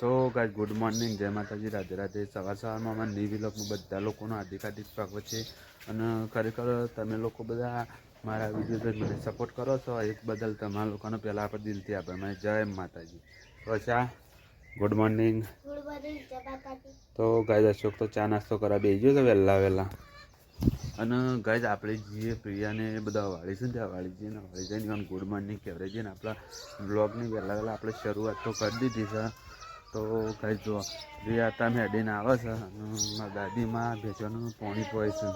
તો guys good morning, જય માતાજી, રાધે રાધે। સવારમાં અમારા ન્યૂ વ્લોગમાં બધા લોકોનું હાર્દિક સ્વાગત છે। અને ખરેખર તમે લોકો બધા મારા વિડીયો મને સપોર્ટ કરો છો એ બદલ તમારા લોકોનો પહેલાં આપણે દિલથી આભાર માને। જય માતાજી। તો અચ્છા ગુડ મોર્નિંગ। તો ગાઈસ અશોક તો ચા નાસ્તો કરવા બેસી ગયો તો વહેલા અને ગાઈસ આપણે જે પ્રિયાને બધા વાળી છે ને ત્યાં વાળી જઈએ ને વાળી જઈને ગુડ મોર્નિંગ કહેવાય છે ને આપણા બ્લોગની વહેલા આપણે શરૂઆત તો કરી દીધી છે। તો ગાઈસ જો પ્રિયા તમે હેડીને આવે છે અને મારા દાદીમાં ભેજવાનું પાણી પહોંચે છે।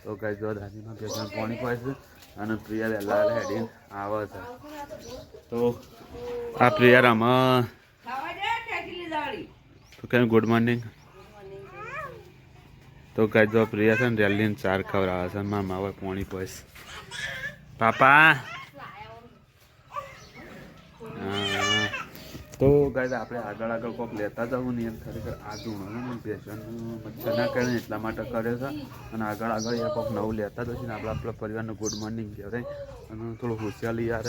તો ગાઈસ જો દાદીમાં ભેજવાનું પાણી પહોંચે છે અને પ્રિયા વહેલા હેડીને આવે છે। તો આ પ્રિયા રમા તો કેમ ગુડ મોર્નિંગ। તો ગાઈસ જો પ્રિયા છે ને રેલીને ચાર ખવડાવે છે મારા માવા પાણી પહોંચે પાપા। તો ગાઈસ આપણે આગળ કોઈક લેતા જવું નહીં એમ ખરેખર આ ધૂણો ભેજવાનું મચ્છર ના કરે એટલા માટે કર્યો છે અને આગળ યાર કોઈક નવું લેતા જશે ને આપણા પરિવારને ગુડ મોર્નિંગ કહેવાય અને થોડું હોશિયારી યાર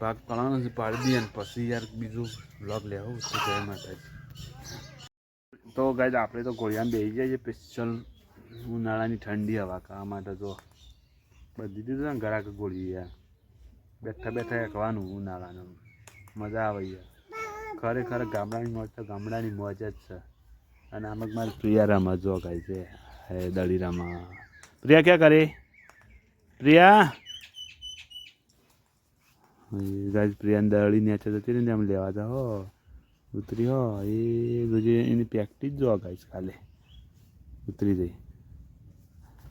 ભાગ પાડવાનો છે પાડી દઈએ ને પછી યાર બીજું બ્લોગ લેવું તો જય માતાજી। તો ગાઈસ આપણે તો ઘોડિયામાં બેસી જઈએ સ્પેશિયલ ઉનાળાની ઠંડી હવા ખાવા માટે। તો બધી દીધું ને ઘરાક ગોળી યાર બેઠા એકવાનું ઉનાળાનું મજા આવે યાર ખરેખર ગામડાની મોજ તો ગામડાની મોજ જ છે। અને આમાં મારી પ્રિયા રમા જો ગાય છે હે દળી રમા પ્રિયા ક્યાં કરે પ્રિયા ગાય પ્રિયા દળી નેચે જતી રહી ને એમ લેવા જાઓ ઉતરી હો એ જોજે એની પ્રેક્ટિસ જો ગાઈશ કાલે ઉતરી જઈ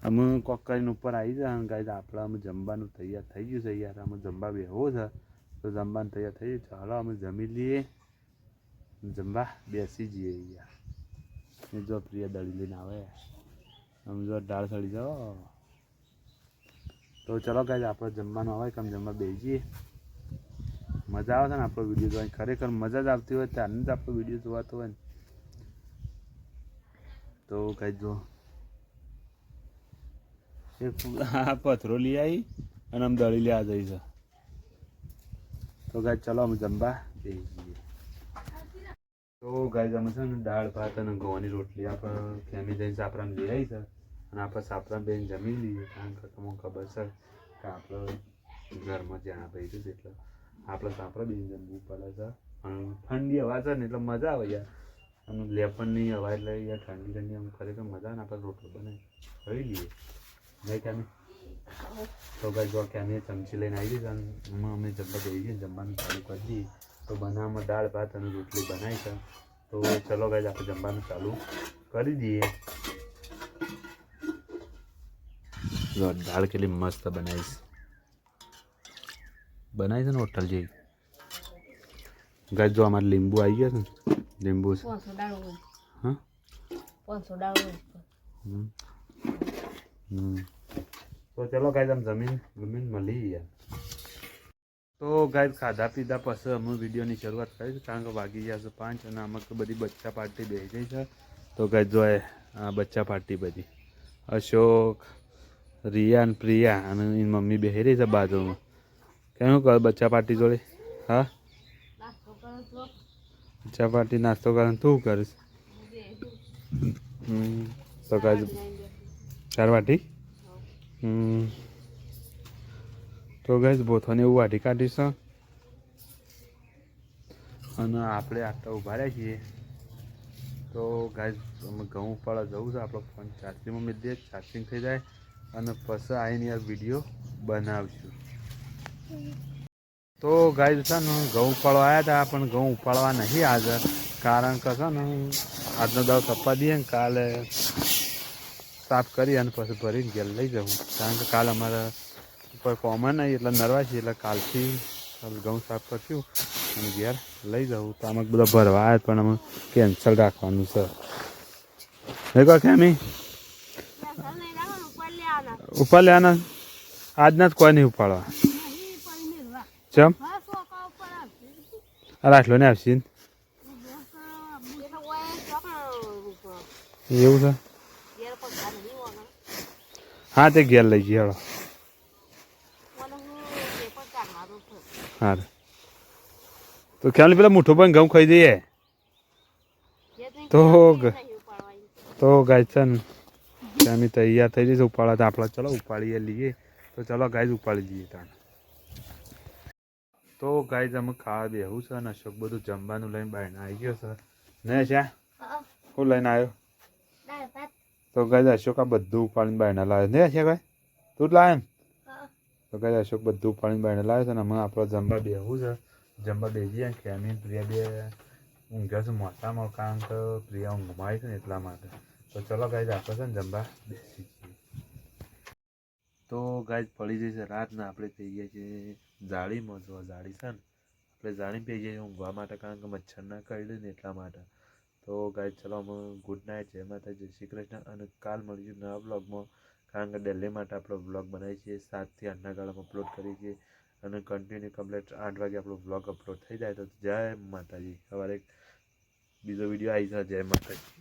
અમે કોક કરીને ઉપર આવી જાય ગાય આપણે અમે જમવાનું તૈયાર થઈ ગયું છે યાર અમે જમવા બેહવું છે તો જમવાનું તૈયાર થઈ ગયું ચાલો અમે જમી લઈએ જમવા બેસી જઈએ યાર એ જો પ્રિયા દળી લઈને આવે અમે જો દાળ સળી જાઓ તો ચલો ગાય આપણે જમવાનું આવે કે અમે જમવા બેસી જઈએ મજા આવે છે ને આપણો વિડીયો જોવાની ખરેખર મજા જ આવતી હોય ત્યારને જ આપણો વિડીયો જોવાતો હોય ને તો ગાય જો હા પથરો લઈ આવી અને આમ દળી લેવા જઈ છે તો ગાય ચલો અમે જમવા બેસી જઈએ। તો ગાય અમે છે ને દાળ ભાત અને ઘઉંની રોટલી આપણે ફેમિલી જઈને સાપરામાં લઈ આવી છે અને આપણે સાપરામાં બેન જમી લઈએ કારણ કે તમને ખબર છે કે આપણે ઘરમાં જ્યાં ભાઈ છે એટલે આપણે સાપરા બેન જમવું પડે છે અને ઠંડી હવા છે ને એટલે મજા આવે યાર અને લેપનની હવા એટલે યાર ઠંડી આમ ખરેખર મજા ને આપણે રોટલો બનાવી ખાઈ લઈએ નહીં કેમ તો ગાય જો ક્યાં ચમચી લઈને આવી જઈએ અને અમે જમવા જઈ જઈએ જમવાનું ચાલુ કરી દઈએ તો બનાવવામાં દાળ ભાત અને રોટલી બનાવી છે તો ચલો ગાય આપણે જમવાનું ચાલુ કરી દઈએ। દાળ કેટલી મસ્ત બનાવીશ છે ને હોટલ જેવી ગાય જો અમારે લીંબુ આવી ગયા છે ને લીંબુ છે હા તો ચલો ગાય તમે જમીન મળી યાર તો ગાય ખાધા પીધા પછી અમે વિડીયોની શરૂઆત કરીશું કારણ કે વાગી ગયા છે 5 અને આમાં તો બધી બચ્ચા પાર્ટી બેસી ગઈ છે તો ગાય જોએ આ બચ્ચા પાર્ટી બધી અશોક રિયા પ્રિયા અને એની મમ્મી બેસી રહી છે બાજુમાં કેમ કરે બચ્ચા પાર્ટી જોડે હા બચ્ચા પાર્ટી નાસ્તો કરે તું કરીશ તો ગાય 4 વાટી તો ગાઈસ બોથોને એવું વાટી કાઢીશ અને આપણે આટલા ઊભા રહ્યા છીએ તો ગાઈસ અમે ઘઉં ઉપાડવા જવું છે આપણો ફોન ચાર્જિંગમાં મેં દે ચાર્જિંગ થઈ જાય અને પછી આવીને યાર વિડીયો બનાવશું। તો ગાઈસ છે ને ઘઉં ઉપાડવા આવ્યા હતા પણ ઘઉં ઉપાડવા નહીં આજે કારણ કે છે ને આજનો દાવ તપવા દઈએ ને કાલે સાફ કરી અને પછી ભરીને ઘેર લઈ જવું કારણ કે કાલે અમારે કોઈ કોમન નહીં એટલે નરવા છીએ એટલે કાલથી ઘઉં સાફ કરશું અને ઘેર લઈ જવું તો આમાં બધા ભરવા આવ્યા પણ અમે કેન્સલ રાખવાનું છે નહીં કહો કેમી ઉપર લેવાના આજના જ કોઈ નહીં ઉપાડવા ચમ આટલો ને આવશે એવું છે હા તે ઘેર લઈ જઈએ હા તો ખ્યાલ પેલા મુઠ્ઠો પણ ઘઉં ખાઈ દઈએ તો ગાય છે ને ત્યાં તૈયાર થઈ જઈશ ઉપાડા તો આપણે ચલો ઉપાડીએ લઈએ તો ચલો ગાય ઉપાડી લઈએ ત્યાં તો ગાય અમે ખાવા બેહું છે ને અશોક બધું જમવાનું લઈને બહાર આવી ગયો છે ને છે શું લઈને આવ્યો તો ગાય અશોક આ બધું ઉપાડીને બહાર લાવ્યો ને છે ગાય તું જ લાવે ને તો ગાય અશોક બધું ઉપાડીને બહાર લાવ્યો છે ને અમે આપણે જમવા બેહું છે જમવા બેસીએ ખેમી પ્રિયા બે ઊંઘ્યા છે મોટામાં કારણ કે પ્રિયા ઊંઘમાં આવી છે ને એટલા માટે તો ચલો ગાય આપણે છે ને જમવા બેસી છીએ તો ગાય પડી જશે રાત ને આપણે થઈ ગયા છીએ જાળીમાં જો જાળી છે ને આપણે જાળી પી જઈએ ઊંઘવા માટે કારણ કે મચ્છર ના કરડે ને એટલા માટે તો ગાય ચલો અમે ગુડ નાઇટ જય માતા જય શ્રી કૃષ્ણ અને કાલ મળીશું નવા બ્લોગમાં કારણ કે ડેલી માટે આપણો બ્લોગ બનાવીએ છીએ 7 થી 8ના ગાળામાં અપલોડ કરીએ છીએ અને કન્ટિન્યુ કમ્પ્લીટ 8 વાગે આપણો બ્લોગ અપલોડ થઈ જાય તો જય માતાજી સવારે બીજો વિડીયો આવી જાય જય માતાજી